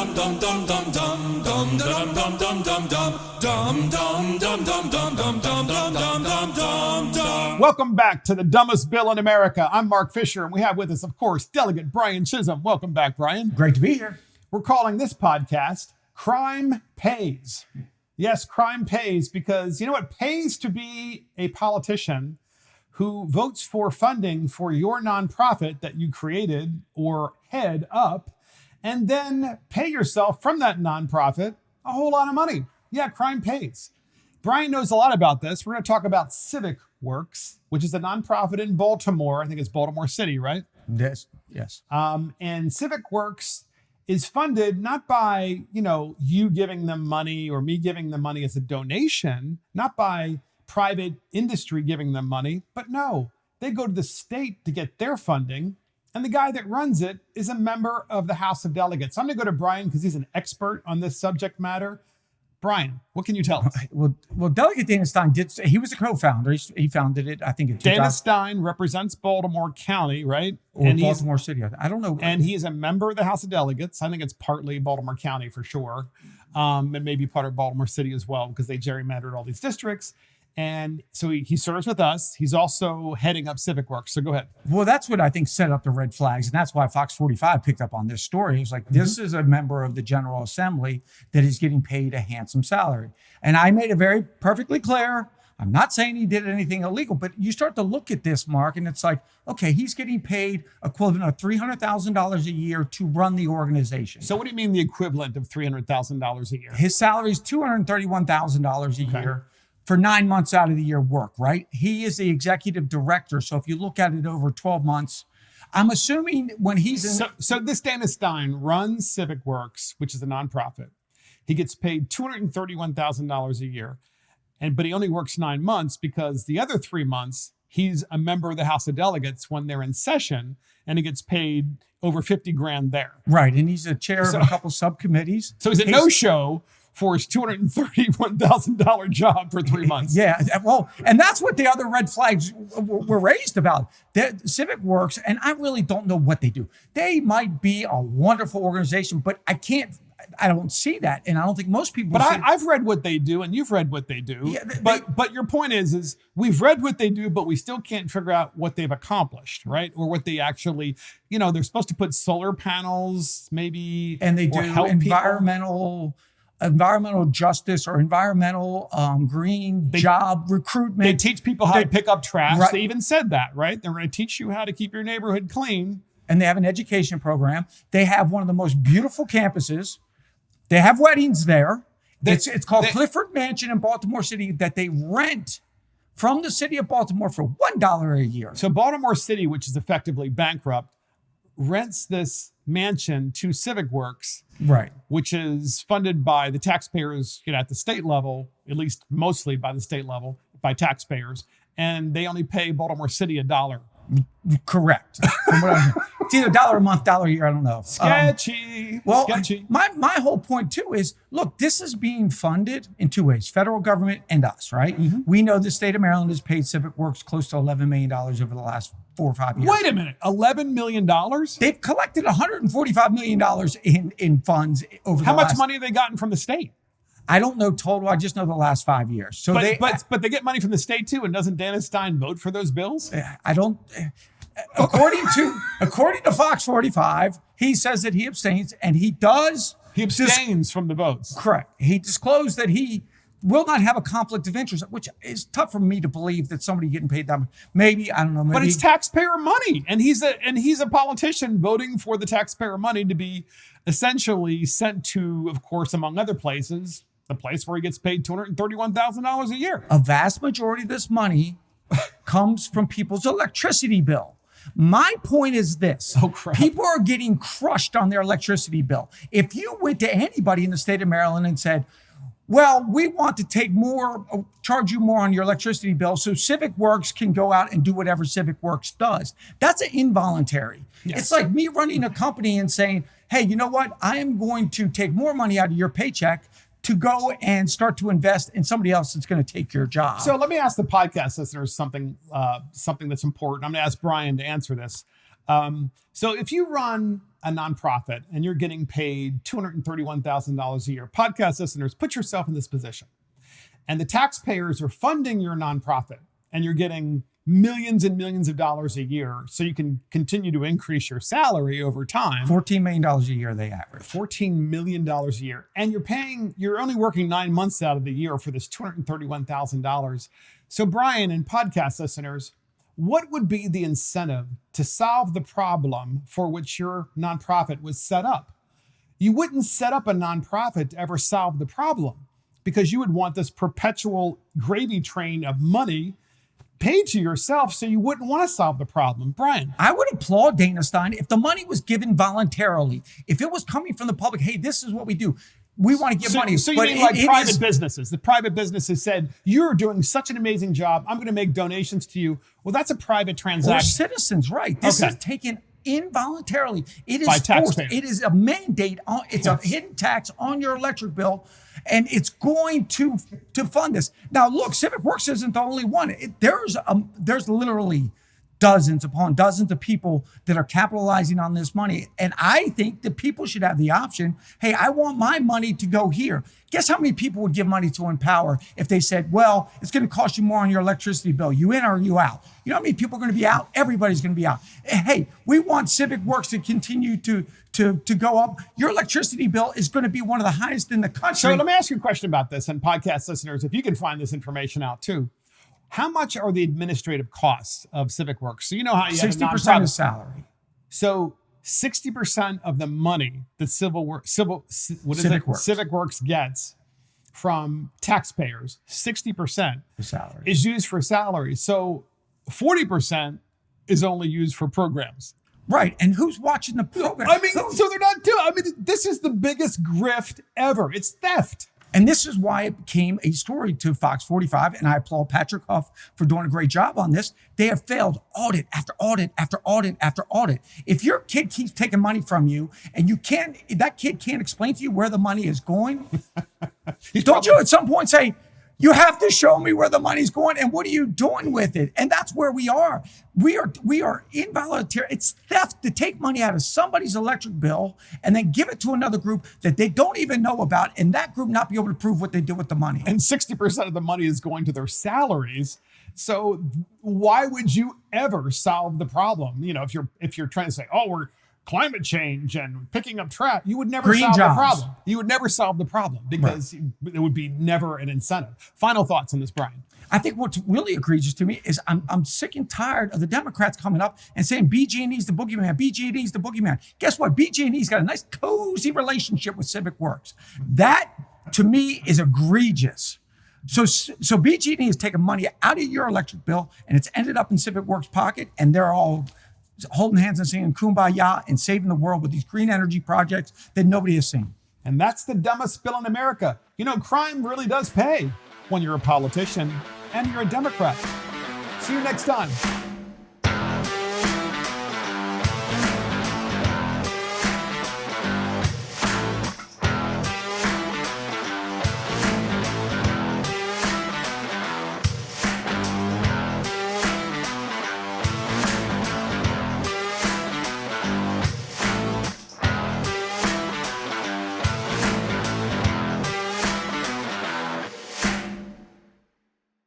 Welcome back to the dumbest bill in America. I'm Mark Fisher, and we have with us, of course, Delegate Brian Chisholm. Welcome back, Brian. Great to be here. We're calling this podcast Crime Pays. Yes, crime pays, because you know what pays to be a politician who votes for funding for your nonprofit that you created or head up, and then pay yourself from that nonprofit a whole lot of money. Yeah, crime pays. Brian knows a lot about this. We're going to talk about Civic Works, which is a nonprofit in Baltimore. I think it's Baltimore City, right? Yes. And Civic Works is funded not by, you giving them money or me giving them money as a donation, not by private industry giving them money, but no, they go to the state to get their funding. And the guy that runs it is a member of the House of Delegates. I'm going to go to Brian because he's an expert on this subject matter. Brian, what can you tell us? Well, Delegate Dana Stein he was a co-founder. He founded it, I think, in 2000. Dana Stein represents Baltimore County, right? Or and Baltimore City. I don't know. And he is a member of the House of Delegates. I think it's partly Baltimore County for sure. And maybe part of Baltimore City as well, because they gerrymandered all these districts. And so he serves with us. He's also heading up Civic Works. So go ahead. Well, that's what I think set up the red flags. And that's why Fox 45 picked up on this story. It was like, this is a member of the General Assembly that is getting paid a handsome salary. And I made it very perfectly clear. I'm not saying he did anything illegal, but you start to look at this, Mark, and it's like, okay, he's getting paid equivalent of $300,000 a year to run the organization. So what do you mean the equivalent of $300,000 a year? His salary is $231,000 a year. For 9 months out of the year work, right? He is the executive director. So if you look at it over 12 months, I'm assuming when he's in... So this Dana Stein runs Civic Works, which is a nonprofit. He gets paid $231,000 a year, but he only works 9 months because the other 3 months, he's a member of the House of Delegates when they're in session, and he gets paid over $50,000 there. Right, and he's a chair of a couple subcommittees. So he's a no-show for his $231,000 job for 3 months. Yeah, well, and that's what the other red flags were raised about. Civic Works, and I really don't know what they do. They might be a wonderful organization, but I don't see that, and I don't think most people. But I've read what they do, and you've read what they do. Yeah, but your point is we've read what they do, but we still can't figure out what they've accomplished, right? Or what they actually, they're supposed to put solar panels, maybe, and they do environmental justice or environmental job recruitment. They teach people how to pick up trash. Right. They even said that, right? They're going to teach you how to keep your neighborhood clean. And they have an education program. They have one of the most beautiful campuses. They have weddings there. It's called Clifford Mansion in Baltimore City that they rent from the city of Baltimore for $1 a year. So Baltimore City, which is effectively bankrupt, rents this mansion to Civic Works, right, which is funded by the taxpayers, at the state level, at least mostly by the state level, by taxpayers, and they only pay Baltimore City $1. Correct. It's either $1 a month, $1 a year. I don't know. Sketchy. Sketchy. My whole point too is, look, this is being funded in two ways: federal government and us. Right? Mm-hmm. We know the state of Maryland has paid Civic Works close to $11 million over the last 4 or 5 years. Wait a minute, $11 million? They've collected $145 million in funds over. How much money have they gotten from the state? I don't know total. I just know the last 5 years. So but they get money from the state too, and doesn't Dana Stein vote for those bills? I don't. According to Fox 45, he says that he abstains, and he does. He abstains from the votes. Correct. He disclosed that he will not have a conflict of interest, which is tough for me to believe that somebody getting paid that much. Maybe, I don't know. But it's taxpayer money, and he's a politician voting for the taxpayer money to be essentially sent to, of course, among other places, the place where he gets paid $231,000 a year. A vast majority of this money comes from people's electricity bill. My point is this. Oh, crap. People are getting crushed on their electricity bill. If you went to anybody in the state of Maryland and said, well, we want to charge you more on your electricity bill so Civic Works can go out and do whatever Civic Works does. That's an involuntary. Yes. It's like me running a company and saying, hey, you know what? I am going to take more money out of your paycheck to go and start to invest in somebody else that's going to take your job. So let me ask the podcast listeners something that's important. I'm going to ask Brian to answer this. So if you run a nonprofit and you're getting paid $231,000 a year, podcast listeners, put yourself in this position. And the taxpayers are funding your nonprofit and you're getting millions and millions of dollars a year so you can continue to increase your salary over time. $14 million a year they average. $14 million a year. And you're only working 9 months out of the year for this $231,000. So Brian and podcast listeners, what would be the incentive to solve the problem for which your nonprofit was set up? You wouldn't set up a nonprofit to ever solve the problem because you would want this perpetual gravy train of money paid to yourself, so you wouldn't want to solve the problem. Brian. I would applaud Dana Stein if the money was given voluntarily. If it was coming from the public, hey, this is what we do. We want to give money. So you mean like private businesses? The private businesses said, you're doing such an amazing job. I'm going to make donations to you. Well, that's a private transaction. Or citizens, right. This is taken involuntarily. It is by forced. Taxpayers. It is a mandate. It's a hidden tax on your electric bill, and it's going to fund this. Now, look, Civic Works isn't the only one. There's literally dozens upon dozens of people that are capitalizing on this money. And I think that people should have the option, hey, I want my money to go here. Guess how many people would give money to Empower if they said, well, it's going to cost you more on your electricity bill. You in or you out? You know how many people are going to be out? Everybody's going to be out. Hey, we want Civic Works to continue to go up. Your electricity bill is going to be one of the highest in the country. So let me ask you a question about this, and podcast listeners, if you can find this information out too. How much are the administrative costs of Civic Works? So you know how you have 60% of salary. So 60% of the money that Civic Works gets from taxpayers, 60% is used for salary. So 40% is only used for programs. Right. And who's watching the program? I mean, so they're not doing, this is the biggest grift ever. It's theft. And this is why it became a story to Fox 45. And I applaud Patrick Huff for doing a great job on this. They have failed audit after audit after audit after audit. If your kid keeps taking money from you and that kid can't explain to you where the money is going, don't you at some point say, you have to show me where the money's going and what are you doing with it? And that's where we are. We are involuntary. It's theft to take money out of somebody's electric bill and then give it to another group that they don't even know about, and that group not be able to prove what they did with the money. And 60% of the money is going to their salaries. So why would you ever solve the problem? You know, if you're trying to say, oh, we're climate change and picking up trash, you would never solve the problem. You would never solve the problem because it would be never an incentive. Final thoughts on this, Brian? I think what's really egregious to me is I'm sick and tired of the Democrats coming up and saying BG&E's the boogeyman, BG&E's the boogeyman. Guess what? BG&E's got a nice cozy relationship with Civic Works. That, to me, is egregious. So BG&E has taken money out of your electric bill and it's ended up in Civic Works' pocket, and they're all holding hands and singing Kumbaya and saving the world with these green energy projects that nobody has seen. And that's the dumbest bill in America. You know, crime really does pay when you're a politician and you're a Democrat. See you next time.